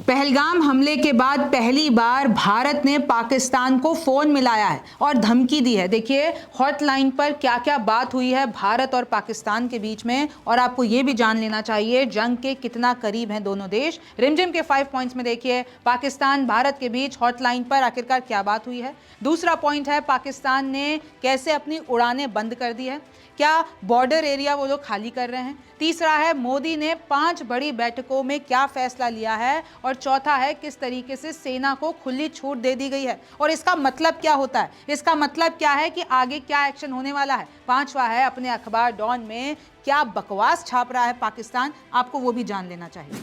पहलगाम हमले के बाद पहली बार भारत ने पाकिस्तान को फोन मिलाया है और धमकी दी है। देखिए हॉटलाइन पर क्या क्या बात हुई है भारत और पाकिस्तान के बीच में, और आपको यह भी जान लेना चाहिए जंग के कितना करीब हैं दोनों देश। रिमझिम के 5 पॉइंट्स में देखिए पाकिस्तान भारत के बीच हॉटलाइन पर आखिरकार क्या बात हुई है। दूसरा पॉइंट है पाकिस्तान ने कैसे अपनी उड़ानें बंद कर दी है, क्या बॉर्डर एरिया वो लोग खाली कर रहे हैं। तीसरा है मोदी ने 5 बड़ी बैठकों में क्या फैसला लिया है, और चौथा है किस तरीके से सेना को खुली छूट दे दी गई है और इसका मतलब क्या होता है, इसका मतलब क्या है कि आगे क्या एक्शन होने वाला है। पांचवा है अपने अखबार डॉन में क्या बकवास छाप रहा है पाकिस्तान, आपको वो भी जान लेना चाहिए।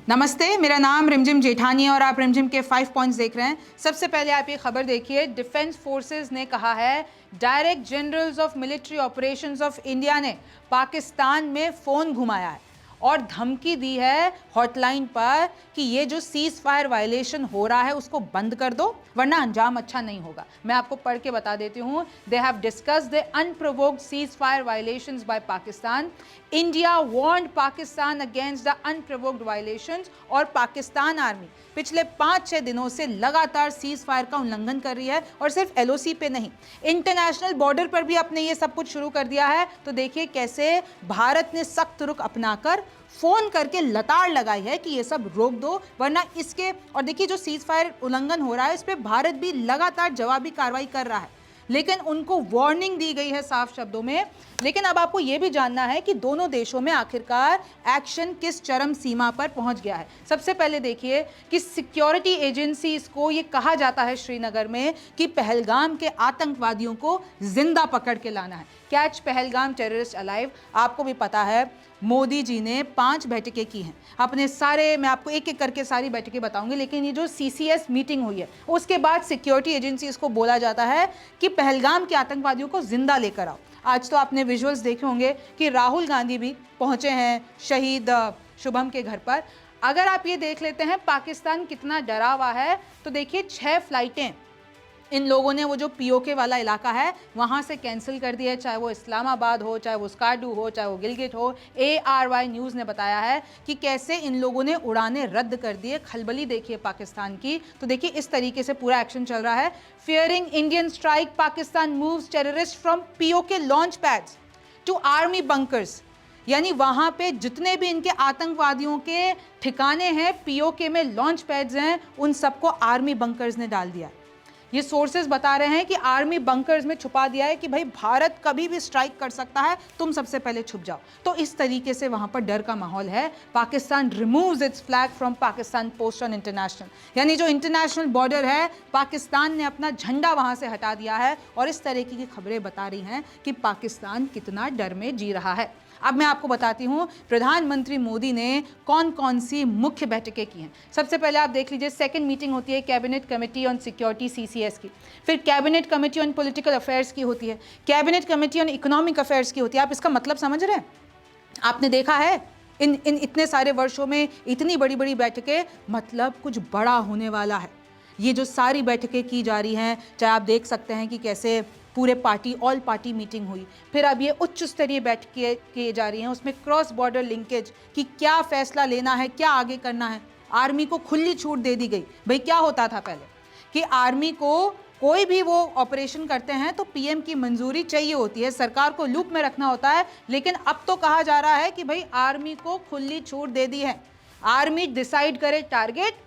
नमस्ते, मेरा नाम रिमझिम जेठानी है और आप रिमझिम के 5 पॉइंट्स देख रहे हैं। सबसे पहले आप ये खबर देखिए, डिफेंस फोर्सेस ने कहा है director generals of military operations of India ने पाकिस्तान में फोन घुमाया है और धमकी दी है हॉटलाइन पर कि ये जो सीज फायर वायलेशन हो रहा है उसको बंद कर दो वरना अंजाम अच्छा नहीं होगा। मैं आपको पढ़ के बता देती हूँ। They have discussed the unprovoked ceasefire violations by Pakistan. India warned Pakistan against the unprovoked violations, और पाकिस्तान आर्मी पिछले 5-6 दिनों से लगातार सीज फायर का उल्लंघन कर रही है, और सिर्फ एलओसी पे नहीं, इंटरनेशनल बॉर्डर पर भी अपने ये सब कुछ शुरू कर दिया है। तो देखिए कैसे भारत ने सख्त रुख अपनाकर फोन करके लताड़ लगाई है कि ये सब रोक दो वरना इसके, और देखिए जो सीज फायर उल्लंघन हो रहा है इस पे भारत भी लगातार जवाबी कार्रवाई कर रहा है, लेकिन उनको वार्निंग दी गई है साफ शब्दों में। लेकिन अब आपको यह भी जानना है कि दोनों देशों में आखिरकार एक्शन किस चरम सीमा पर पहुंच गया है। सबसे पहले देखिए कि सिक्योरिटी एजेंसीज को यह कहा जाता है श्रीनगर में कि पहलगाम के आतंकवादियों को जिंदा पकड़ के लाना है, कैच पहलगाम टेररिस्ट अलाइव। आपको भी पता है मोदी जी ने 5 बैठकें की हैं अपने सारे, मैं आपको एक एक करके सारी बैठकें बताऊंगी, लेकिन ये जो सीसीएस मीटिंग हुई है उसके बाद सिक्योरिटी एजेंसीज को बोला जाता है कि पहलगाम के आतंकवादियों को जिंदा लेकर आओ। आज तो आपने विजुअल्स देखे होंगे कि राहुल गांधी भी पहुंचे हैं शहीद शुभम के घर पर। अगर आप ये देख लेते हैं पाकिस्तान कितना डरा हुआ है, तो देखिए 6 फ्लाइटें इन लोगों ने वो जो पीओके वाला इलाका है वहाँ से कैंसिल कर दिया है, चाहे वो इस्लामाबाद हो, चाहे वो स्कार्डू हो, चाहे वो गिलगित हो। ARY न्यूज़ ने बताया है कि कैसे इन लोगों ने उड़ानें रद्द कर दिए। खलबली देखिए पाकिस्तान की। तो देखिए इस तरीके से पूरा एक्शन चल रहा है। Fearing Indian strike Pakistan moves terrorist from PoK launch pads to army bunkers, यानी वहां पे जितने भी इनके आतंकवादियों के ठिकाने हैं पीओके में लॉन्च पैड्स हैं, उन सबको आर्मी बंकर्स ने डाल दिया। ये सोर्सेज बता रहे हैं कि आर्मी बंकर्स में छुपा दिया है कि भाई भारत कभी भी स्ट्राइक कर सकता है, तुम सबसे पहले छुप जाओ। तो इस तरीके से वहां पर डर का माहौल है। Pakistan removes it's flag from Pakistan post on international, यानी जो इंटरनेशनल बॉर्डर है पाकिस्तान ने अपना झंडा वहां से हटा दिया है, और इस तरीके की खबरें बता रही हैं कि पाकिस्तान कितना डर में जी रहा है। अब मैं आपको बताती हूं प्रधानमंत्री मोदी ने कौन कौन सी मुख्य बैठकें की हैं। सबसे पहले आप देख लीजिए, सेकंड मीटिंग होती है cabinet committee on security CCS की, फिर cabinet committee on political affairs की होती है, cabinet committee on economic affairs की होती है। आप इसका मतलब समझ रहे हैं? आपने देखा है इन इतने सारे वर्षों में इतनी बड़ी बड़ी बैठकें, मतलब कुछ बड़ा होने वाला है। ये जो सारी बैठकें की जा रही हैं, चाहे आप देख सकते हैं कि कैसे पूरे पार्टी ऑल पार्टी मीटिंग हुई, फिर अब ये उच्च स्तरीय बैठकें की जा रही हैं, उसमें क्रॉस बॉर्डर लिंकेज कि क्या फैसला लेना है, क्या आगे करना है। आर्मी को खुली छूट दे दी गई। भाई क्या होता था पहले कि आर्मी को कोई भी वो ऑपरेशन करते हैं तो पीएम की मंजूरी चाहिए होती है, सरकार को लूप में रखना होता है, लेकिन अब तो कहा जा रहा है कि भाई आर्मी को खुली छूट दे दी है। आर्मी डिसाइड करे टारगेट,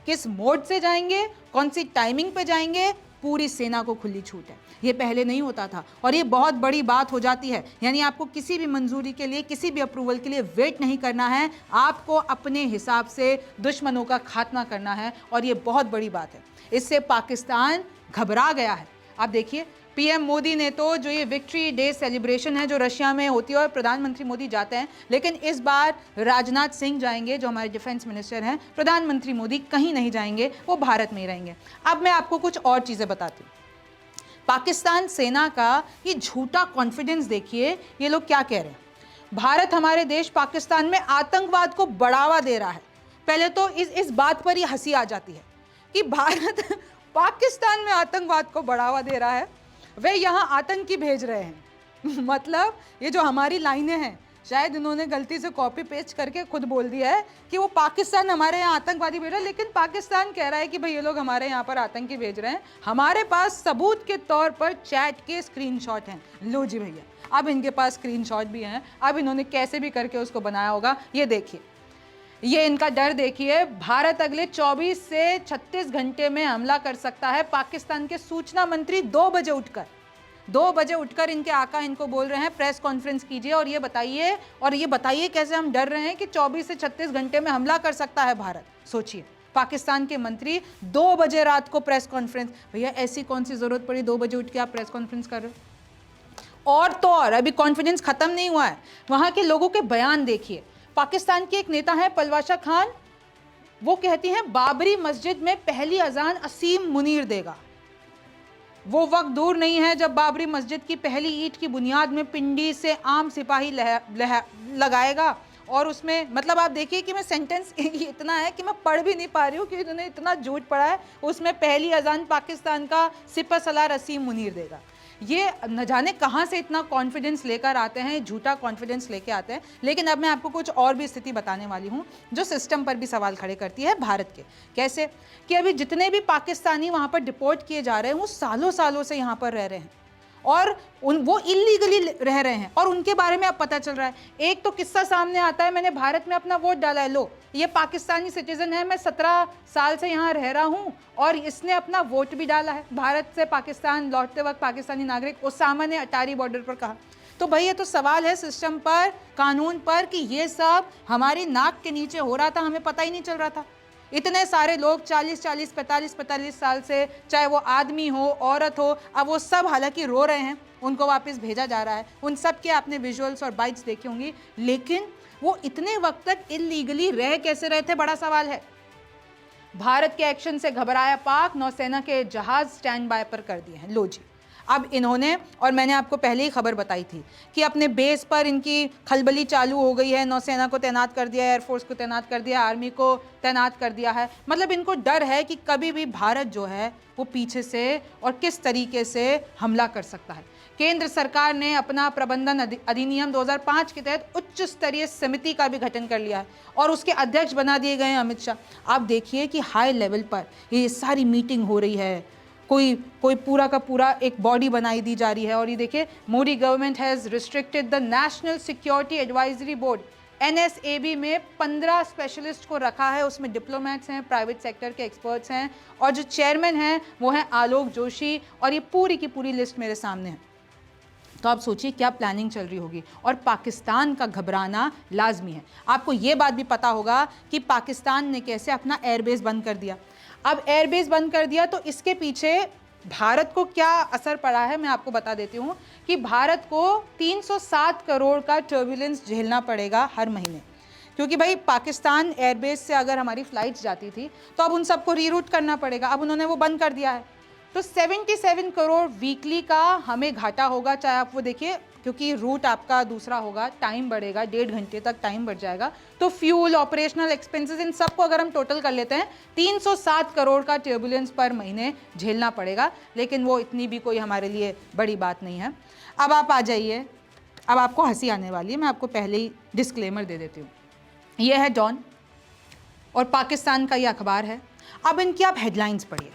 किस मोड से जाएंगे, कौन सी टाइमिंग पे जाएंगे, पूरी सेना को खुली छूट है। ये पहले नहीं होता था और ये बहुत बड़ी बात हो जाती है। यानी आपको किसी भी मंजूरी के लिए, किसी भी अप्रूवल के लिए वेट नहीं करना है, आपको अपने हिसाब से दुश्मनों का खात्मा करना है, और ये बहुत बड़ी बात है। इससे पाकिस्तान घबरा गया है। आप देखिए पीएम मोदी ने तो जो ये विक्ट्री डे सेलिब्रेशन है जो रशिया में होती है और प्रधानमंत्री मोदी जाते हैं, लेकिन इस बार राजनाथ सिंह जाएंगे जो हमारे डिफेंस मिनिस्टर हैं, प्रधानमंत्री मोदी कहीं नहीं जाएंगे, वो भारत में ही रहेंगे। अब मैं आपको कुछ और चीज़ें बताती हूँ। पाकिस्तान सेना का ये झूठा कॉन्फिडेंस देखिए, ये लोग क्या कह रहे हैं। भारत हमारे देश पाकिस्तान में आतंकवाद को बढ़ावा दे रहा है। पहले तो इस बात पर ही हंसी आ जाती है कि भारत पाकिस्तान में आतंकवाद को बढ़ावा दे रहा है, वे यहाँ आतंकी भेज रहे हैं। मतलब ये जो हमारी लाइनें हैं शायद इन्होंने गलती से कॉपी पेस्ट करके खुद बोल दिया है कि वो पाकिस्तान हमारे यहाँ आतंकवादी भेज रहा है, लेकिन पाकिस्तान कह रहा है कि भाई ये लोग हमारे यहाँ पर आतंकी भेज रहे हैं। हमारे पास सबूत के तौर पर चैट के स्क्रीनशॉट हैं। लो जी भैया, अब इनके पास स्क्रीनशॉट भी हैं। अब इन्होंने कैसे भी करके उसको बनाया होगा, ये देखिए, ये इनका डर देखिए। भारत अगले 24 से 36 घंटे में हमला कर सकता है। पाकिस्तान के सूचना मंत्री 2 बजे उठकर इनके आका इनको बोल रहे हैं प्रेस कॉन्फ्रेंस कीजिए और ये बताइए कैसे हम डर रहे हैं कि 24 से 36 घंटे में हमला कर सकता है भारत। सोचिए, पाकिस्तान के मंत्री 2 बजे रात को प्रेस कॉन्फ्रेंस। भैया ऐसी कौन सी जरूरत पड़ी 2 बजे उठ के आप प्रेस कॉन्फ्रेंस कर रहे हो? और तो और अभी कॉन्फिडेंस खत्म नहीं हुआ है। वहां के लोगों के बयान देखिए। पाकिस्तान की एक नेता है पलवाशा खान, वो कहती हैं बाबरी मस्जिद में पहली अजान असीम मुनीर देगा। वो वक्त दूर नहीं है जब बाबरी मस्जिद की पहली ईंट की बुनियाद में पिंडी से आम सिपाही लगाएगा। और उसमें मतलब आप देखिए कि मैं सेंटेंस इतना है कि मैं पढ़ भी नहीं पा रही हूँ, क्योंकि इन्होंने इतना झूठ पढ़ा है। उसमें पहली अजान पाकिस्तान का सिपह सलार असीम मुनीर देगा। ये न जाने कहाँ से इतना कॉन्फिडेंस लेकर आते हैं, झूठा कॉन्फिडेंस लेके आते हैं। लेकिन अब मैं आपको कुछ और भी स्थिति बताने वाली हूँ जो सिस्टम पर भी सवाल खड़े करती है भारत के। कैसे कि अभी जितने भी पाकिस्तानी वहाँ पर डिपोर्ट किए जा रहे हैं वो सालों सालों से यहाँ पर रह रहे हैं और वो इलीगली रह रहे हैं और उनके बारे में अब पता चल रहा है। एक तो किस्सा सामने आता है, मैंने भारत में अपना वोट डाला है, लो ये पाकिस्तानी सिटीजन है, मैं 17 साल से यहाँ रह रहा हूँ और इसने अपना वोट भी डाला है। भारत से पाकिस्तान लौटते वक्त पाकिस्तानी नागरिक उसामा ने अटारी बॉर्डर पर कहा। तो भाई ये तो सवाल है सिस्टम पर, कानून पर, कि ये सब हमारी नाक के नीचे हो रहा था, हमें पता ही नहीं चल रहा था। इतने सारे लोग 45 साल से, चाहे वो आदमी हो औरत हो, अब वो सब हालांकि रो रहे हैं, उनको वापस भेजा जा रहा है। उन सब के आपने विजुअल्स और बाइट्स देखी होंगी, लेकिन वो इतने वक्त तक इलीगली रह कैसे रहे थे, बड़ा सवाल है। भारत के एक्शन से घबराया पाक, नौसेना के जहाज स्टैंड बाय पर कर दिए हैं। लो जी, अब इन्होंने, और मैंने आपको पहले ही खबर बताई थी कि अपने बेस पर इनकी खलबली चालू हो गई है। नौसेना को तैनात कर दिया, एयरफोर्स को तैनात कर दिया, आर्मी को तैनात कर दिया है। मतलब इनको डर है कि कभी भी भारत जो है वो पीछे से और किस तरीके से हमला कर सकता है। केंद्र सरकार ने अपना प्रबंधन अधिनियम 2005 के तहत उच्च स्तरीय समिति का भी गठन कर लिया है और उसके अध्यक्ष बना दिए गए हैं अमित शाह। आप देखिए कि हाई लेवल पर ये सारी मीटिंग हो रही है, कोई पूरा का पूरा एक बॉडी बनाई दी जा रही है। और ये देखिए, Modi government has restricted the national security advisory board NSAB में 15 स्पेशलिस्ट को रखा है। उसमें डिप्लोमेट्स हैं, प्राइवेट सेक्टर के एक्सपर्ट्स हैं और जो चेयरमैन हैं वो हैं आलोक जोशी। और ये पूरी की पूरी लिस्ट मेरे सामने है। तो आप सोचिए क्या प्लानिंग चल रही होगी। और पाकिस्तान का घबराना लाजमी है। आपको ये बात भी पता होगा कि पाकिस्तान ने कैसे अपना एयरबेस बंद कर दिया। अब एयरबेस बंद कर दिया तो इसके पीछे भारत को क्या असर पड़ा है, मैं आपको बता देती हूँ कि भारत को 307 करोड़ का टर्बुलेंस झेलना पड़ेगा हर महीने। क्योंकि भाई पाकिस्तान एयरबेस से अगर हमारी फ्लाइट्स जाती थी तो अब उन सबको रीरूट करना पड़ेगा। अब उन्होंने वो बंद कर दिया है, तो 77 करोड़ वीकली का हमें घाटा होगा। चाहे आप वो देखिए, क्योंकि रूट आपका दूसरा होगा, टाइम बढ़ेगा, 1.5 घंटे तक टाइम बढ़ जाएगा। तो फ्यूल, ऑपरेशनल एक्सपेंसेस, इन सबको अगर हम टोटल कर लेते हैं 307 करोड़ का टर्बुलेंस पर महीने झेलना पड़ेगा। लेकिन वो इतनी भी कोई हमारे लिए बड़ी बात नहीं है। अब आप आ जाइए, अब आपको हंसी आने वाली है, मैं आपको पहले ही डिस्क्लेमर दे देती हूँ। ये है डॉन और पाकिस्तान का ये अखबार है। अब इनकी आप हेडलाइंस पढ़िए।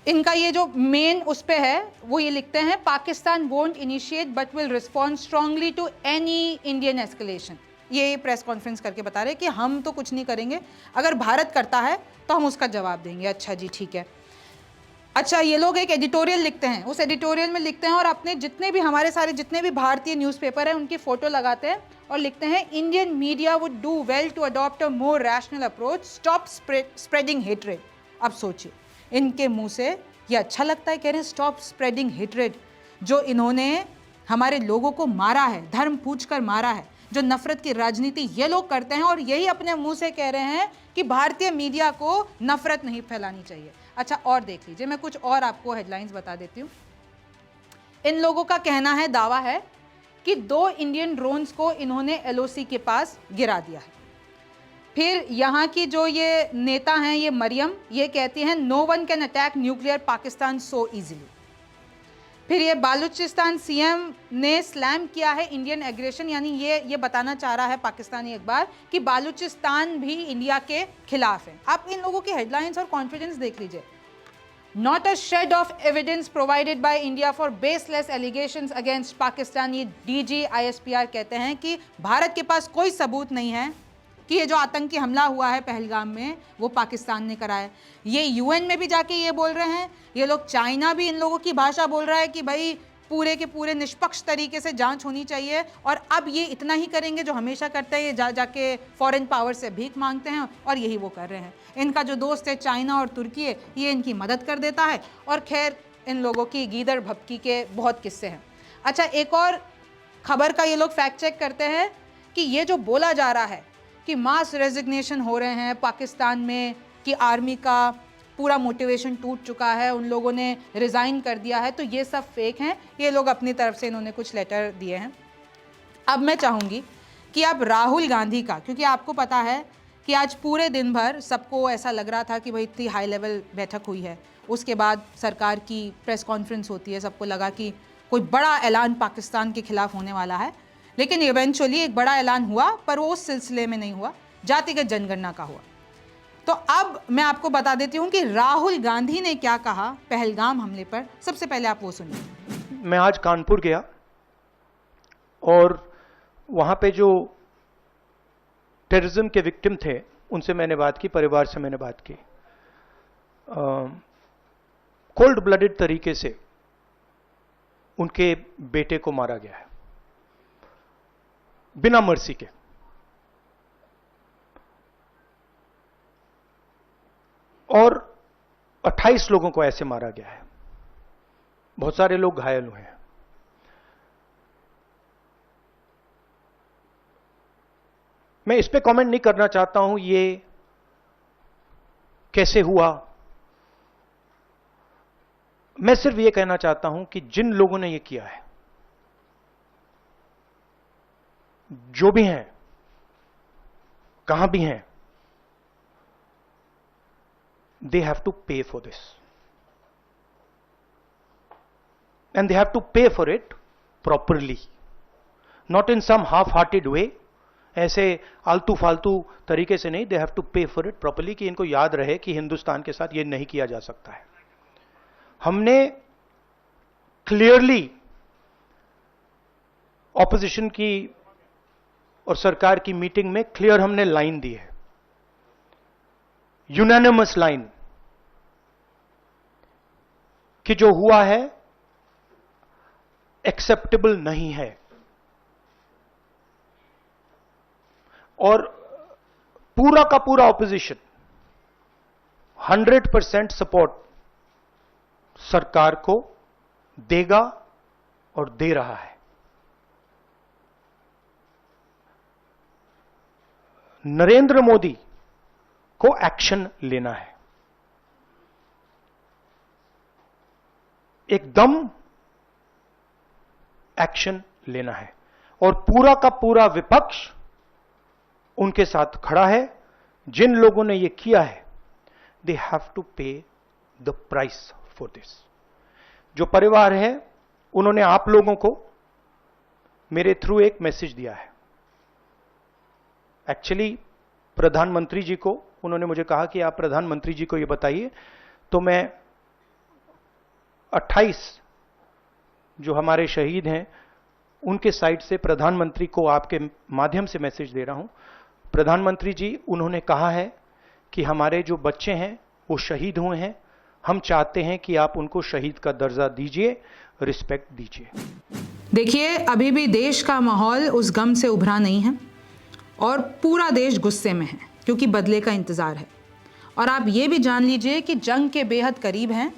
इनका ये जो मेन उस पे है वो ये लिखते हैं, Pakistan won't initiate but will respond strongly to any Indian escalation. ये प्रेस कॉन्फ्रेंस करके बता रहे हैं कि हम तो कुछ नहीं करेंगे, अगर भारत करता है तो हम उसका जवाब देंगे। अच्छा जी, ठीक है। अच्छा, ये लोग एक एडिटोरियल लिखते हैं, उस एडिटोरियल में लिखते हैं और अपने जितने भी हमारे सारे जितने भी भारतीय न्यूज़पेपर हैं उनकी फ़ोटो लगाते हैं और लिखते हैं, Indian media would do well to adopt a more rational approach, stop spreading hatred. अब सोचिए, इनके मुंह से ये अच्छा लगता है, कह रहे हैं स्टॉप स्प्रेडिंग हेट्रेड। जो इन्होंने हमारे लोगों को मारा है, धर्म पूछकर मारा है, जो नफरत की राजनीति ये लोग करते हैं और यही अपने मुंह से कह रहे हैं कि भारतीय मीडिया को नफरत नहीं फैलानी चाहिए। अच्छा, और देख लीजिए, मैं कुछ और आपको हेडलाइंस बता देती हूँ। इन लोगों का कहना है, दावा है कि 2 इंडियन ड्रोन्स को इन्होंने LOC के पास गिरा दिया है। फिर यहाँ की जो ये नेता हैं, ये मरियम, ये कहती हैं, no one can attack nuclear Pakistan so easily. फिर ये बालूचिस्तान सीएम ने स्लैम किया है इंडियन एग्रेशन, यानी ये बताना चाह रहा है पाकिस्तानी अखबार कि बालूचिस्तान भी इंडिया के खिलाफ है। आप इन लोगों की हेडलाइंस और कॉन्फिडेंस देख लीजिए। Not a shred of evidence provided by India for baseless allegations against Pakistan। ये DG ISPR कहते हैं कि भारत के पास कोई सबूत नहीं है कि ये जो आतंकी हमला हुआ है पहलगाम में वो पाकिस्तान ने कराया। ये यूएन में भी जाके ये बोल रहे हैं, ये लोग चाइना भी इन लोगों की भाषा बोल रहा है कि भाई पूरे के पूरे निष्पक्ष तरीके से जांच होनी चाहिए, और अब ये इतना ही करेंगे जो हमेशा करते हैं, ये जाके फॉरेन पावर से भीख मांगते हैं, और यही वो कर रहे हैं। इनका जो दोस्त है चाइना और तुर्की है, ये इनकी मदद कर देता है, और खैर इन लोगों की गीदड़ भपकी के बहुत किस्से हैं। अच्छा, एक और खबर का ये लोग फैक्ट चेक करते हैं कि ये जो बोला जा रहा है कि मास रेजिग्नेशन हो रहे हैं पाकिस्तान में, कि आर्मी का पूरा मोटिवेशन टूट चुका है, उन लोगों ने रिज़ाइन कर दिया है, तो ये सब फेक हैं। ये लोग अपनी तरफ से इन्होंने कुछ लेटर दिए हैं। अब मैं चाहूँगी कि आप राहुल गांधी का, क्योंकि आपको पता है कि आज पूरे दिन भर सबको ऐसा लग रहा था कि भाई इतनी हाई लेवल बैठक हुई है, उसके बाद सरकार की प्रेस कॉन्फ्रेंस होती है, सबको लगा कि कोई बड़ा ऐलान पाकिस्तान के खिलाफ होने वाला है, लेकिन इवेंचुअली एक बड़ा ऐलान हुआ, पर वो उस सिलसिले में नहीं हुआ, जातिगत जनगणना का हुआ। तो अब मैं आपको बता देती हूँ कि राहुल गांधी ने क्या कहा पहलगाम हमले पर। सबसे पहले आप वो सुनिए। मैं आज कानपुर गया और वहाँ पे जो टेररिज्म के विक्टिम थे उनसे मैंने बात की, परिवार से मैंने बात की। कोल्ड ब्लडेड तरीके से उनके बेटे को मारा गया है, बिना मर्सी के। और 28 लोगों को ऐसे मारा गया है, बहुत सारे लोग घायल हुए हैं। मैं इस पे कमेंट नहीं करना चाहता हूं ये कैसे हुआ। मैं सिर्फ ये कहना चाहता हूं कि जिन लोगों ने ये किया है, जो भी हैं, कहां भी हैं, they have to pay for this, and they have to pay for it properly, not in some half-hearted way, ऐसे आलतू फालतू तरीके से नहीं। they have to pay for it properly, कि इनको याद रहे कि हिंदुस्तान के साथ ये नहीं किया जा सकता है। हमने क्लियरली ऑपोजिशन की और सरकार की मीटिंग में क्लियर हमने लाइन दी है, यूनानिमस लाइन, कि जो हुआ है एक्सेप्टेबल नहीं है। और पूरा का पूरा ऑपोजिशन 100% सपोर्ट सरकार को देगा और दे रहा है। नरेंद्र मोदी को एक्शन लेना है, एकदम एक्शन लेना है, और पूरा का पूरा विपक्ष उनके साथ खड़ा है। जिन लोगों ने ये किया है, दे हैव टू पे द प्राइस फॉर दिस। जो परिवार है उन्होंने आप लोगों को मेरे थ्रू एक मैसेज दिया है। एक्चुअली प्रधानमंत्री जी को उन्होंने मुझे कहा कि आप प्रधानमंत्री जी को ये बताइए, तो मैं 28 जो हमारे शहीद हैं उनके साइड से प्रधानमंत्री को आपके माध्यम से मैसेज दे रहा हूं। प्रधानमंत्री जी, उन्होंने कहा है कि हमारे जो बच्चे हैं वो शहीद हुए हैं, हम चाहते हैं कि आप उनको शहीद का दर्जा दीजिए, रिस्पेक्ट दीजिए। देखिए, अभी भी देश का माहौल उस गम से उभरा नहीं है और पूरा देश गुस्से में है, क्योंकि बदले का इंतज़ार है। और आप ये भी जान लीजिए कि जंग के बेहद करीब हैं।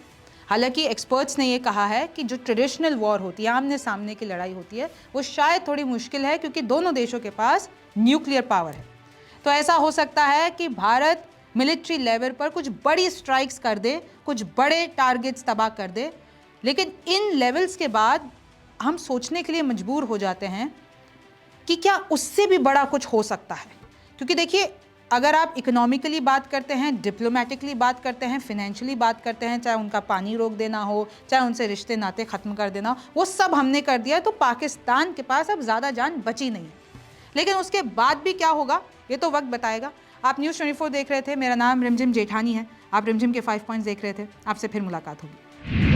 हालांकि एक्सपर्ट्स ने ये कहा है कि जो ट्रेडिशनल वॉर होती है, आमने सामने की लड़ाई होती है, वो शायद थोड़ी मुश्किल है, क्योंकि दोनों देशों के पास न्यूक्लियर पावर है। तो ऐसा हो सकता है कि भारत मिलिट्री लेवल पर कुछ बड़ी स्ट्राइक्स कर दे, कुछ बड़े टारगेट्स तबाह कर दे, लेकिन इन लेवल्स के बाद हम सोचने के लिए मजबूर हो जाते हैं कि क्या उससे भी बड़ा कुछ हो सकता है। क्योंकि देखिए, अगर आप इकोनॉमिकली बात करते हैं, डिप्लोमेटिकली बात करते हैं, फिनेंशियली बात करते हैं, चाहे उनका पानी रोक देना हो, चाहे उनसे रिश्ते नाते ख़त्म कर देना हो, वो सब हमने कर दिया। तो पाकिस्तान के पास अब ज़्यादा जान बची नहीं। लेकिन उसके बाद भी क्या होगा ये तो वक्त बताएगा। आप न्यूज़ 24 देख रहे थे, मेरा नाम रिमझिम जेठानी है। आप रिमझिम के 5 पॉइंट्स देख रहे थे। आपसे फिर मुलाकात होगी।